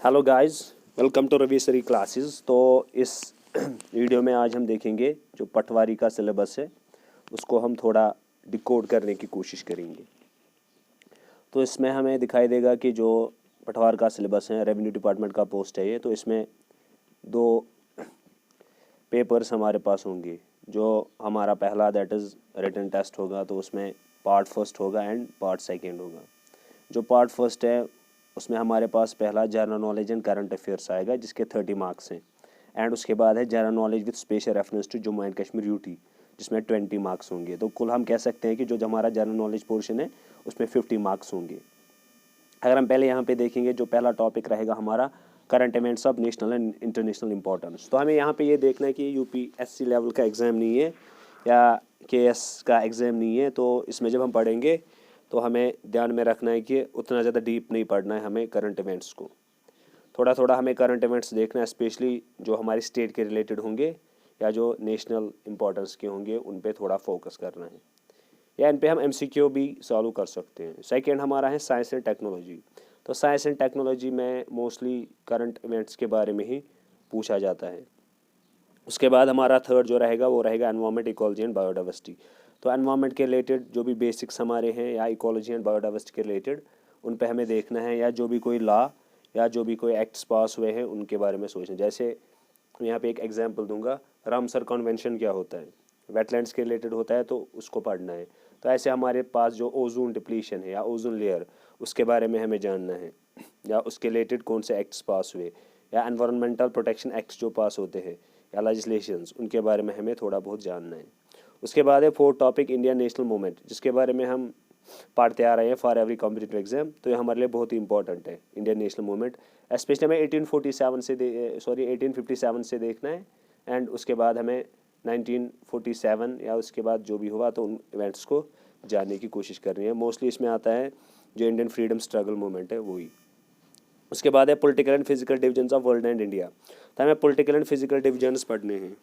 Hello guys, welcome to Ravi sir classes. तो इस video में आज हम देखेंगे जो पटवारी का सिलेबस है उसको हम थोड़ा डिकोड करने की कोशिश करेंगे। तो इसमें हमें दिखाई देगा कि जो पटवार का सिलेबस है, रेवेन्यू डिपार्टमेंट का पोस्ट है ये, तो इसमें दो पेपर्स हमारे पास होंगे। जो हमारा पहला दैट इज़ रिटन टेस्ट होगा, तो उसमें पार्ट फर्स्ट होगा एंड पार्ट सेकेंड होगा। जो पार्ट फर्स्ट है उसमें हमारे पास पहला general knowledge and current affairs आएगा जिसके 30 मार्क्स हैं, एंड उसके बाद है general knowledge with special reference to Jammu and Kashmir UT जिसमें 20 मार्क्स होंगे। तो कुल हम कह सकते हैं कि जो हमारा जनरल नॉलेज पोर्शन है उसमें 50 मार्क्स होंगे। अगर हम पहले यहाँ पे देखेंगे, जो पहला टॉपिक रहेगा हमारा current events of national and international importance. तो हमें यहाँ पे ये देखना है कि यूपीएससी लेवल का एग्ज़ाम नहीं है या केएस का एग्ज़ाम नहीं है। तो इसमें जब हम पढ़ेंगे तो हमें ध्यान में रखना है कि उतना ज़्यादा डीप नहीं पढ़ना है हमें करंट इवेंट्स को। थोड़ा थोड़ा हमें करंट इवेंट्स देखना है, स्पेशली जो हमारी स्टेट के रिलेटेड होंगे या जो नेशनल इंपॉर्टेंस के होंगे उन पे थोड़ा फोकस करना है, या इन पे हम एमसीक्यू भी सॉल्व कर सकते हैं। सेकंड हमारा है साइंस एंड टेक्नोलॉजी। तो साइंस एंड टेक्नोलॉजी में मोस्टली करंट इवेंट्स के बारे में ही पूछा जाता है। उसके बाद हमारा थर्ड जो रहेगा वो रहेगा एनवायरनमेंट, इकोलॉजी एंड बायोडाइवर्सिटी। तो एनवायरनमेंट के रिलेटेड जो भी बेसिक्स हमारे हैं या इकोलॉजी एंड बायोडाइवर्सिटी के रिलेटेड उन पे हमें देखना है, या जो भी कोई लॉ या जो भी कोई एक्ट्स पास हुए हैं उनके बारे में सोचना। जैसे यहाँ पे एक एग्जांपल दूंगा, रामसर कन्वेंशन क्या होता है, वेटलैंड्स के रिलेटेड होता है, तो उसको पढ़ना है। तो ऐसे हमारे पास जो ओजोन डिप्लीशन है या ओजोन लेयर उसके बारे में हमें जानना है, या उसके रिलेटेड कौन से एक्ट्स पास हुए, या एनवायरमेंटल प्रोटेक्शन एक्ट्स जो पास होते हैं या लेजिस्लेशंस उनके बारे में हमें थोड़ा बहुत जानना है। उसके बाद है fourth topic Indian national movement, जिसके बारे में हम पढ़ते आ रहे हैं फॉर एवरी कॉम्पिटिटिव एग्जाम। तो ये हमारे लिए बहुत ही इंपॉर्टेंट है इंडियन नेशनल मूवमेंट। स्पेशली हमें 1857 से देखना है, एंड उसके बाद हमें 1947 या उसके बाद जो भी हुआ तो उन इवेंट्स को जानने की कोशिश करनी है। मोस्टली इसमें आता है जो इंडियन फ्रीडम स्ट्रगल मूवमेंट है वही। उसके बाद है political and physical divisions of world and India. तो हमें पॉलिटिकल एंड फिजिकल डिविजन्स पढ़ने हैं,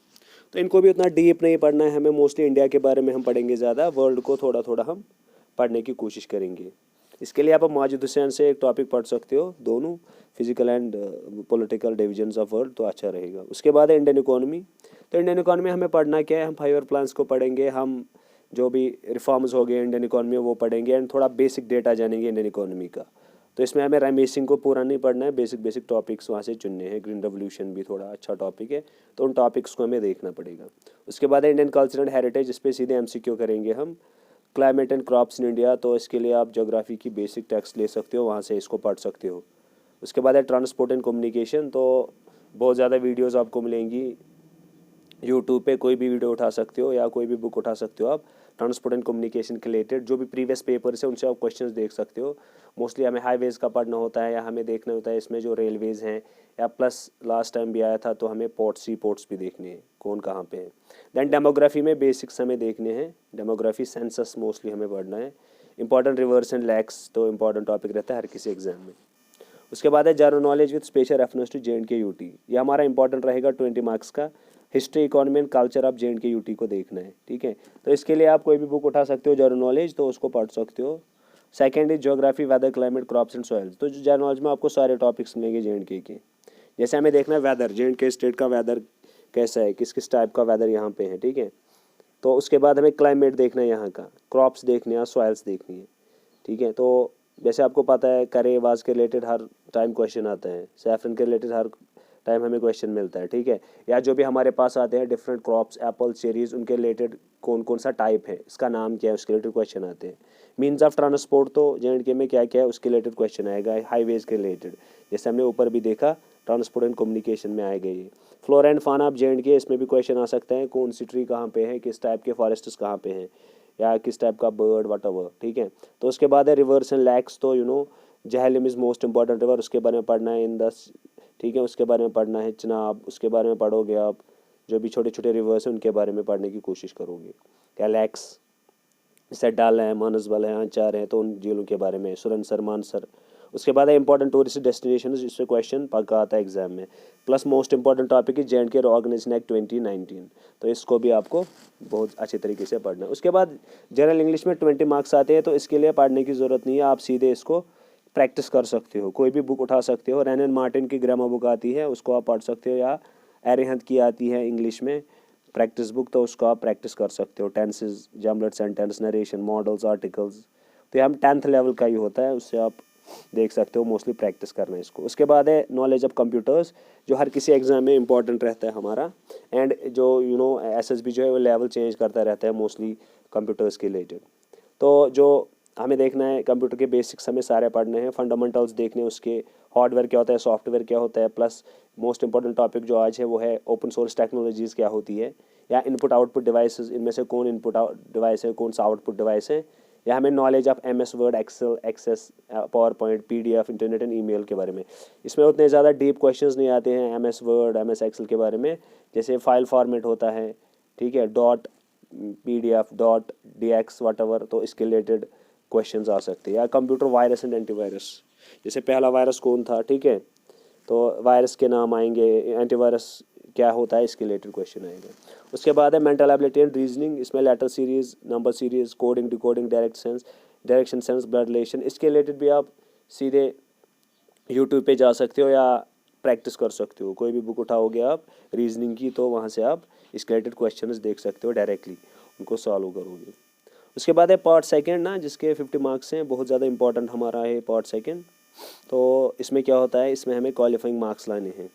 तो इनको भी उतना डीप नहीं पढ़ना है हमें। मोस्टली इंडिया के बारे में हम पढ़ेंगे ज़्यादा, वर्ल्ड को थोड़ा थोड़ा हम पढ़ने की कोशिश करेंगे। इसके लिए आप माजिद हुसैन से एक टॉपिक पढ़ सकते हो, दोनों physical and political divisions of world, तो अच्छा रहेगा। उसके बाद है इंडियन इकोनॉमी। तो इंडियन इकोनॉमी हमें पढ़ना क्या है, हम 5 ईयर प्लान्स को पढ़ेंगे, हम जो भी रिफॉर्म्स हो गए इंडियन इकोनॉमी वो पढ़ेंगे, एंड थोड़ा बेसिक डेटा जानेंगे इंडियन इकोनॉमी का। तो इसमें हमें रमेश सिंह को पूरा नहीं पढ़ना है, बेसिक टॉपिक्स वहाँ से चुनने हैं। ग्रीन रेवोल्यूशन भी थोड़ा अच्छा टॉपिक है, तो उन टॉपिक्स को हमें देखना पड़ेगा। उसके बाद है इंडियन कल्चर एंड हेरिटेज, इस पर सीधे एमसीक्यू करेंगे हम। Climate and crops in India, तो इसके लिए आप ज्योग्राफी की बेसिक टेक्स्ट ले सकते हो, वहाँ से इसको पढ़ सकते हो। उसके बाद है ट्रांसपोर्ट एंड कम्युनिकेशन। तो बहुत ज़्यादा वीडियोज़ आपको मिलेंगी यूट्यूब पे, कोई भी वीडियो उठा सकते हो या कोई भी बुक उठा सकते हो आप ट्रांसपोर्ट एंड कम्युनिकेशन के रिलेटेड। जो भी प्रीवियस पेपर्स है उनसे आप क्वेश्चंस देख सकते हो। मोस्टली हमें हाईवेज़ का पढ़ना होता है, या हमें देखना होता है इसमें जो रेलवेज़ हैं, या प्लस लास्ट टाइम भी आया था तो हमें पोर्ट सी पोर्ट्स भी देखने हैं कौन कहाँ पे है। दैन डेमोग्राफी में बेसिक्स हमें देखने हैं, डेमोग्राफी सेंसस मोस्टली हमें पढ़ना है। इंपॉर्टेंट रिवर्स एंड लैक्स तो इंपॉर्टेंट टॉपिक रहता है हर किसी एग्जाम में। उसके बाद है general knowledge with special reference to JNK UT, ये हमारा इंपॉर्टेंट रहेगा 20 मार्क्स का। History, economy and culture of JNK UT को देखना है, ठीक है। तो इसके लिए आप कोई भी बुक उठा सकते हो जनरल नॉलेज, तो उसको पढ़ सकते हो। Second is geography, weather, climate, crops and soils. तो जो जनरल नॉलेज में आपको सारे टॉपिक्स मिलेंगे JNK के। जैसे हमें देखना है वेदर, JNK स्टेट का वेदर कैसा है, किस किस टाइप का वेदर यहाँ पे है, ठीक है। तो उसके बाद हमें क्लाइमेट देखना है यहाँ का, क्रॉप्स देखने हैं, सॉइल्स देखनी है, ठीक है। तो जैसे आपको पता है करे वाज के रिलेटेड हर टाइम क्वेश्चन आता है, सैफरन के रिलेटेड हर टाइम हमें क्वेश्चन मिलता है, ठीक है। या जो भी हमारे पास आते हैं डिफरेंट क्रॉप्स, एप्पल, चेरीज, उनके रिलेटेड कौन कौन सा टाइप है, इसका नाम क्या है, उसके रिलेटेड क्वेश्चन आते हैं। मीन्स ऑफ ट्रांसपोर्ट, तो JNK में क्या क्या है उसके रिलेटेड क्वेश्चन आएगा। हाईवेज़ के रिलेटेड जैसे हमने ऊपर भी देखा, ट्रांसपोर्ट एंड कम्युनिकेशन में आएगा ये। फ्लोरा एंड फाना ऑफ JNK, इसमें भी क्वेश्चन आ सकता है, कौन सी ट्री कहाँ पे है, किस टाइप के फॉरेस्ट्स कहाँ पे हैं, या किस टाइप का बर्ड वट एवर, ठीक है। तो उसके बाद है रिवर्स एंड लैक्स। तो Jhelum is most important river, उसके बारे में पढ़ना है इन 10, ठीक है। उसके बारे में पढ़ना है चिनाब, उसके बारे में पढ़ोगे आप। जो भी छोटे छोटे रिवर्स हैं उनके बारे में पढ़ने की कोशिश करोगे। क्या लैक्स, जैसे डल है, मानसबल है, आंचार है, तो उन झीलों के बारे में, सुरनसर, मानसर। उसके बाद है इंपॉर्टेंट टूरिस्ट डेस्टिनेशन, जिससे क्वेश्चन पक्का आता है एग्जाम में। Plus most important topic is JNK organisation act 2019, तो इसको भी आपको बहुत अच्छे तरीके से पढ़ना है। उसके बाद जनरल इंग्लिश में 20 मार्क्स आते हैं, तो इसके लिए पढ़ने की ज़रूरत नहीं है, आप सीधे इसको प्रैक्टिस कर सकते हो, कोई भी बुक उठा सकते हो। रैनन मार्टिन की ग्रामर बुक आती है, उसको आप पढ़ सकते हो, या एरिहंत की आती है इंग्लिश में प्रैक्टिस बुक, तो उसको आप प्रैक्टिस कर सकते हो। Tenses, jumbled sentence, narration, modals, articles, तो ये हम 10th लेवल का ही होता है, उससे आप देख सकते हो। मोस्टली प्रैक्टिस करना है इसको। उसके बाद है नॉलेज ऑफ कंप्यूटर्स, जो हर किसी एग्जाम में इंपॉर्टेंट रहता है हमारा। एंड जो एसएसबी जो है वो लेवल चेंज करता रहता है मोस्टली कंप्यूटर्स के रिलेटेड। तो जो हमें देखना है, कंप्यूटर के बेसिक्स हमें सारे पढ़ने हैं, फंडामेंटल्स देखने हैं उसके, हार्डवेयर क्या होता है, सॉफ्टवेयर क्या होता है, प्लस मोस्ट इंपॉर्टेंट टॉपिक जो आज है वो है ओपन सोर्स टेक्नोलॉजीज़ क्या होती है, या इनपुट आउटपुट डिवाइसेस, इनमें से कौन इनपुट डिवाइस है, कौन सा आउटपुट डिवाइस है, या हमें knowledge of MS Word, Excel, Access, PowerPoint, PDF, internet and email के बारे में। इसमें उतने ज़्यादा डीप क्वेश्चंस नहीं आते हैं MS वर्ड, MS एक्सेल के बारे में, जैसे फाइल फॉर्मेट होता है, ठीक है, dot PDF, dot DX what, तो इसके रिलेटेड क्वेश्चंस आ सकते हैं। या कंप्यूटर वायरस एंड एंटीवायरस, जैसे पहला वायरस कौन था, ठीक है, तो वायरस के नाम आएंगे, एंटीवायरस क्या होता है, इसके रिलेटेड क्वेश्चन आएंगे। उसके बाद है मेंटल एबिलिटी एंड रीजनिंग, इसमें letter series, number series, coding, decoding, direction sense, blood relation, इसके रिलेटेड भी आप सीधे यूट्यूब पे जा सकते हो या प्रैक्टिस कर सकते हो। कोई भी बुक उठाओगे आप रीजनिंग की, तो वहाँ से आप इसके रिलेटेड क्वेश्चन देख सकते हो, डायरेक्टली उनको सॉल्व करोगे। उसके बाद है पार्ट सेकंड ना, जिसके 50 मार्क्स हैं, बहुत ज़्यादा इंपॉर्टेंट हमारा है पार्ट सेकंड। तो इसमें क्या होता है, इसमें हमें क्वालिफाइंग मार्क्स लाने हैं,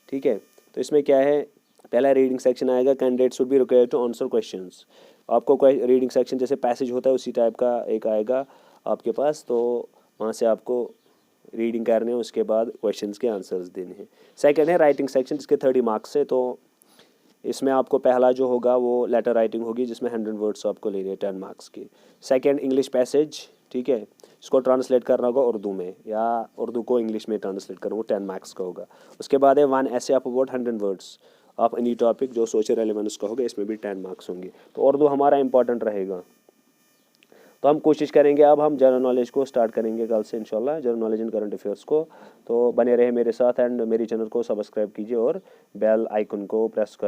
ठीक है। तो इसमें क्या है, पहला रीडिंग सेक्शन आएगा, candidate should be required to answer questions. आपको कोई रीडिंग सेक्शन जैसे पैसेज होता है उसी टाइप का एक आएगा आपके पास, तो वहाँ से आपको रीडिंग करने हैं, उसके बाद क्वेश्चंस के आंसर्स देने हैं। सेकंड है राइटिंग सेक्शन, जिसके 30 मार्क्स है। तो इसमें आपको पहला जो होगा वो लेटर राइटिंग होगी, जिसमें 100 वर्ड्स आपको लेने हैं 10 मार्क्स के। सेकंड इंग्लिश पैसेज, ठीक है, इसको ट्रांसलेट करना होगा उर्दू में, या उर्दू को इंग्लिश में ट्रांसलेट करना, वो 10 मार्क्स का होगा। उसके बाद है 1 ऐसे of about 100 words of any topic, जो सोशल रेलेवेंस का होगा, इसमें भी 10 मार्क्स होंगे। तो उर्दू हमारा इंपॉर्टेंट रहेगा। तो हम कोशिश करेंगे, अब हम जनरल नॉलेज को स्टार्ट करेंगे कल से इंशाल्लाह, general knowledge and current affairs को। तो बने रहे मेरे साथ, एंड मेरी चैनल को सब्सक्राइब कीजिए और बेल आइकन को प्रेस कर